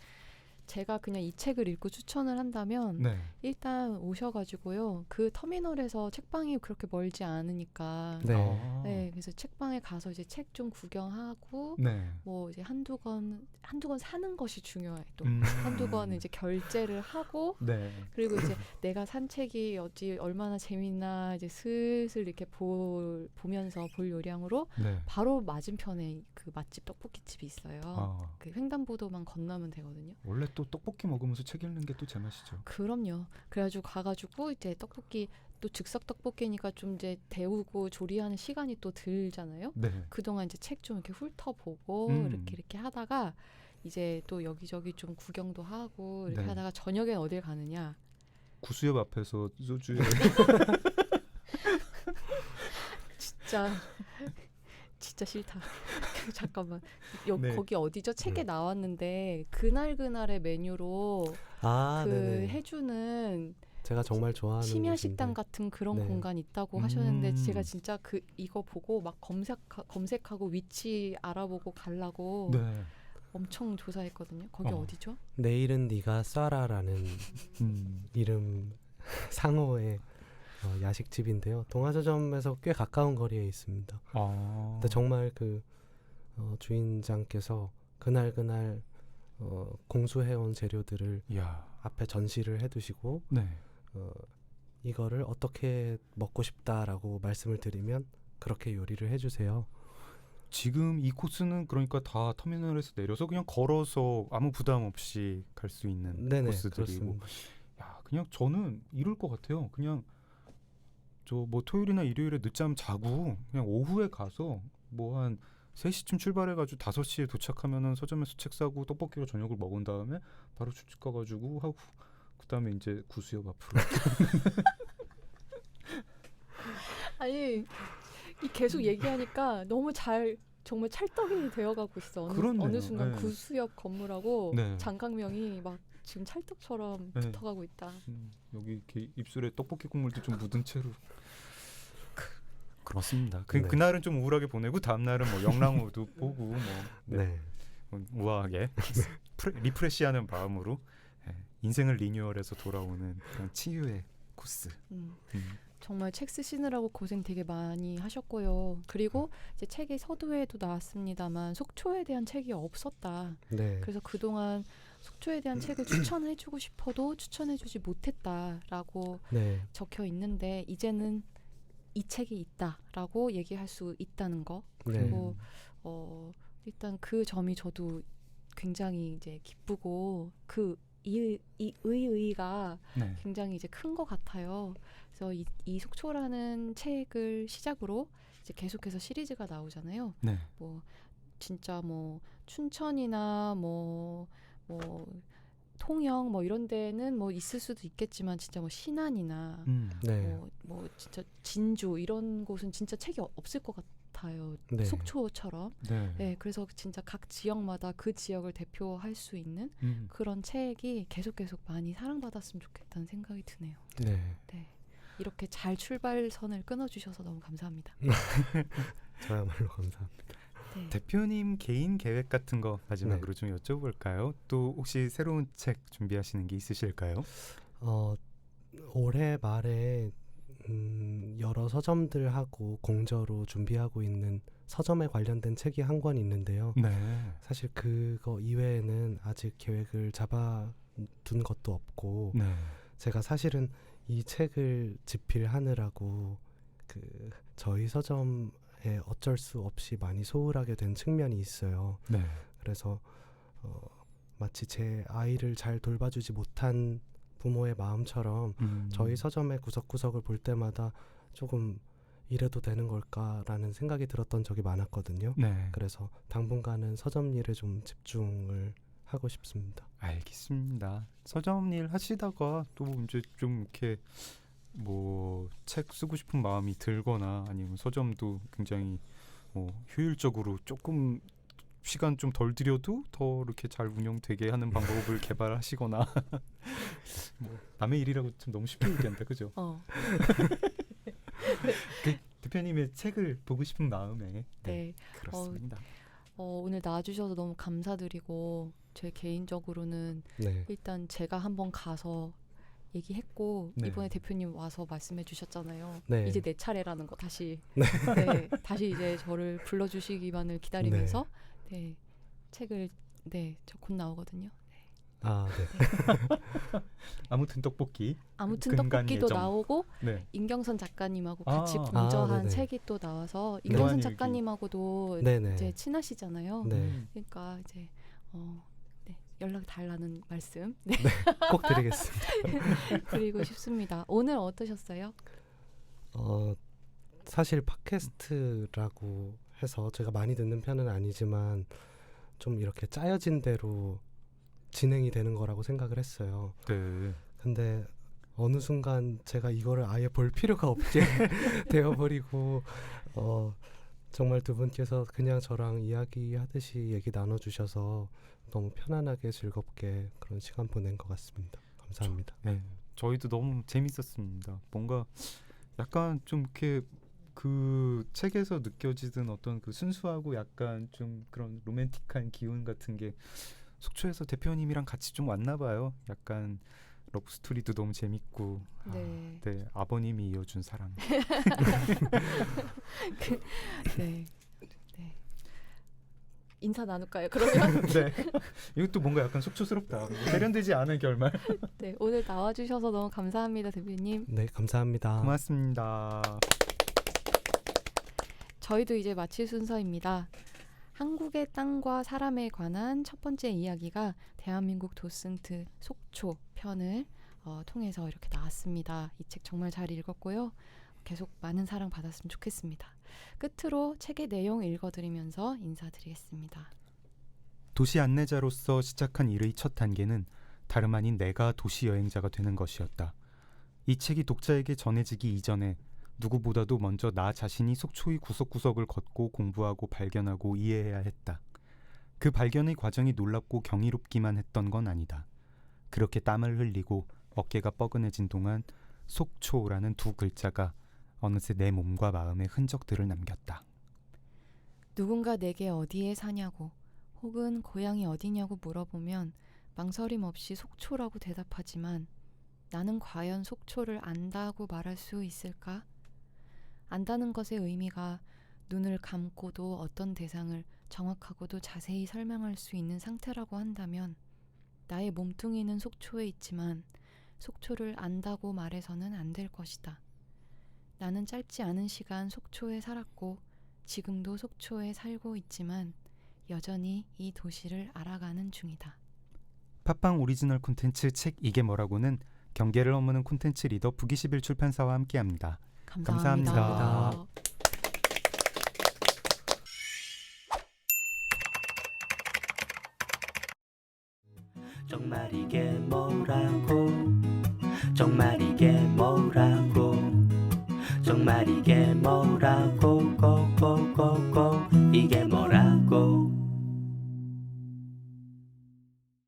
제가 그냥 이 책을 읽고 추천을 한다면 네. 일단 오셔가지고요. 그 터미널에서 책방이 그렇게 멀지 않으니까. 네. 아. 네, 그래서 책방에 가서 이제 책 좀 구경하고 네. 뭐 이제 한두 권 사는 것이 중요해 또. 음. 한두 권은 이제 결제를 하고 네. 그리고 이제 내가 산 책이 얼마나 재밌나 이제 슬슬 이렇게 보면서 볼 요량으로 네. 바로 맞은편에 그 맛집 떡볶이집이 있어요. 아, 그 횡단보도만 건너면 되거든요. 원래 또 떡볶이 먹으면서 책 읽는 게 또 제맛이죠. 그럼요. 그래가지고 가가지고 이제 떡볶이 또 즉석 떡볶이니까 좀 이제 데우고 조리하는 시간이 또 들잖아요. 네. 그동안 이제 책 좀 이렇게 훑어보고 이렇게 하다가 이제 또 여기저기 좀 구경도 하고 이렇게 네. 하다가 저녁엔 어딜 가느냐? 구수엽 앞에서 소주에 진짜 싫다. 잠깐만. 네. 거기 어디죠? 책에 나왔는데 그날의 메뉴로 아, 그 네네. 해주는 제가 정말 좋아하는 심야 곳인데. 식당 같은 그런 네. 공간이 있다고 하셨는데 음. 제가 진짜 이거 보고 막 검색하고 위치 알아보고 가려고 네. 엄청 조사했거든요. 거기 어. 어디죠? 내일은 네가 쏴라라는 이름 상호의 야식집인데요. 동아서점에서 꽤 가까운 거리에 있습니다. 근데 정말 그 주인장께서 그날 공수해온 재료들을 야. 앞에 전시를 해두시고 네. 이거를 어떻게 먹고 싶다라고 말씀을 드리면 그렇게 요리를 해주세요. 지금 이 코스는 그러니까 다 터미널에서 내려서 그냥 걸어서 아무 부담 없이 갈 수 있는 네네, 코스들이고. 그렇습니다. 야, 그냥 저는 이럴 것 같아요. 그냥 저 뭐 토요일이나 일요일에 늦잠 자고 그냥 오후에 가서 뭐 한 3시쯤 출발해가지고 5시에 도착하면은 서점에서 책 사고 떡볶이로 저녁을 먹은 다음에 바로 출집 가가지고 하고 그 다음에 이제 구수역 앞으로. 아니 이 계속 얘기하니까 너무 정말 찰떡이 되어가고 있어. 그렇네요. 어느 순간 네. 구수역 건물하고 네. 장강명이 막 지금 찰떡처럼 네. 붙어가고 있다. 여기 이렇게 입술에 떡볶이 국물도 좀 묻은 채로. 그렇습니다. 네. 그날은 좀 우울하게 보내고 다음 날은 뭐 영랑우도 보고 뭐 네. 우아하게 리프레시하는 마음으로 인생을 리뉴얼해서 돌아오는 그런 치유의 코스. 음. 음. 정말 책 쓰시느라고 고생 되게 많이 하셨고요. 그리고 이제 책이 서두에도 나왔습니다만 속초에 대한 책이 없었다. 네. 그래서 그동안 속초에 대한 책을 추천해주고 싶어도 추천해주지 못했다라고 네. 적혀 있는데 이제는 이 책이 있다라고 얘기할 수 있다는 거. 네. 그리고 일단 그 점이 저도 굉장히 이제 기쁘고 그 의의가 네. 굉장히 이제 큰 것 같아요. 그래서 이 속초라는 책을 시작으로 이제 계속해서 시리즈가 나오잖아요. 네. 뭐 진짜 뭐 춘천이나 뭐 통영 뭐 이런 데는 뭐 있을 수도 있겠지만 진짜 뭐 신안이나 네. 뭐 진짜 진주 이런 곳은 진짜 책이 없을 것 같아요. 네. 속초처럼. 네. 네, 그래서 진짜 각 지역마다 그 지역을 대표할 수 있는 그런 책이 계속 많이 사랑받았으면 좋겠다는 생각이 드네요. 네. 네, 이렇게 잘 출발선을 끊어주셔서 너무 감사합니다. 저야말로 감사합니다. 네. 대표님 개인 계획 같은 거 마지막으로 좀 여쭤볼까요? 또 혹시 새로운 책 준비하시는 게 있으실까요? 올해 말에 여러 서점들하고 공저로 준비하고 있는 서점에 관련된 책이 한 권 있는데요. 네. 사실 그거 이외에는 아직 계획을 잡아둔 것도 없고 네. 제가 사실은 이 책을 집필하느라고 저희 서점에 어쩔 수 없이 많이 소홀하게 된 측면이 있어요. 네. 그래서 마치 제 아이를 잘 돌봐주지 못한 부모의 마음처럼 저희 서점의 구석구석을 볼 때마다 조금 이래도 되는 걸까라는 생각이 들었던 적이 많았거든요. 네. 그래서 당분간은 서점 일에 좀 집중을 하고 싶습니다. 알겠습니다. 서점 일 하시다가 또 이제 좀 이렇게 뭐 책 쓰고 싶은 마음이 들거나 아니면 서점도 굉장히 효율적으로 조금 시간 좀 덜 들여도 더 이렇게 잘 운영되게 하는 방법을 개발하시거나 뭐 남의 일이라고 참 너무 쉽게 얘기한다, 그죠? 대표님의 책을 보고 싶은 마음에 네. 그렇습니다. 오늘 나와주셔서 너무 감사드리고 제 개인적으로는 네. 일단 제가 한번 가서 얘기했고 네. 이번에 대표님 와서 말씀해 주셨잖아요. 네. 이제 내 차례라는 거 다시 네. 네, 다시 이제 저를 불러주시기만을 기다리면서 네, 책을 저 곧 나오거든요. 아, 네. 아무튼 떡볶이. 아무튼 근간 떡볶이도 예정. 나오고 네. 임경선 작가님하고 같이 아. 공저한 네네. 책이 또 나와서 네. 임경선 노안일기. 작가님하고도 네네. 이제 친하시잖아요. 네. 그러니까 이제 연락 달라는 말씀 꼭 드리겠습니다. 드리고 싶습니다. 오늘 어떠셨어요? 사실 팟캐스트라고 해서 제가 많이 듣는 편은 아니지만 좀 이렇게 짜여진 대로 진행이 되는 거라고 생각을 했어요. 네. 근데 어느 순간 제가 이거를 아예 볼 필요가 없게 되어버리고 정말 두 분께서 그냥 저랑 이야기하듯이 얘기 나눠주셔서 너무 편안하게 즐겁게 그런 시간 보낸 것 같습니다. 감사합니다. 네. 저희도 너무 재밌었습니다. 뭔가 약간 좀 이렇게 그 책에서 느껴지던 어떤 그 순수하고 약간 좀 그런 로맨틱한 기운 같은 게 속초에서 대표님이랑 같이 좀 왔나 봐요. 약간 러브 스토리도 너무 재밌고 네. 네, 아버님이 이어준 사랑. 네. 네. 인사 나눌까요? 그러면 네. 이것도 뭔가 약간 속초스럽다. 세련되지 않은 결말. 네, 오늘 나와주셔서 너무 감사합니다, 대표님. 네, 감사합니다. 고맙습니다. 저희도 이제 마칠 순서입니다. 한국의 땅과 사람에 관한 첫 번째 이야기가 대한민국 도슨트 속초 편을 통해서 이렇게 나왔습니다. 이 책 정말 잘 읽었고요. 계속 많은 사랑 받았으면 좋겠습니다. 끝으로 책의 내용 읽어드리면서 인사드리겠습니다. 도시 안내자로서 시작한 일의 첫 단계는 다름 아닌 내가 도시 여행자가 되는 것이었다. 이 책이 독자에게 전해지기 이전에 누구보다도 먼저 나 자신이 속초의 구석구석을 걷고 공부하고 발견하고 이해해야 했다. 그 발견의 과정이 놀랍고 경이롭기만 했던 건 아니다. 그렇게 땀을 흘리고 어깨가 뻐근해진 동안 속초라는 두 글자가 어느새 내 몸과 마음에 흔적들을 남겼다. 누군가 내게 어디에 사냐고 혹은 고향이 어디냐고 물어보면 망설임 없이 속초라고 대답하지만 나는 과연 속초를 안다고 말할 수 있을까? 안다는 것의 의미가 눈을 감고도 어떤 대상을 정확하고도 자세히 설명할 수 있는 상태라고 한다면 나의 몸뚱이는 속초에 있지만 속초를 안다고 말해서는 안 될 것이다. 나는 짧지 않은 시간 속초에 살았고 지금도 속초에 살고 있지만 여전히 이 도시를 알아가는 중이다. 팟빵 오리지널 콘텐츠 책 이게 뭐라고는 경계를 허무는 콘텐츠 리더 북21 출판사와 함께합니다. 감사합니다. 감사합니다. 정말 이게 뭐라고 정말 이게 뭐라고 정말 이게 뭐라고 고고고고 이게 뭐라고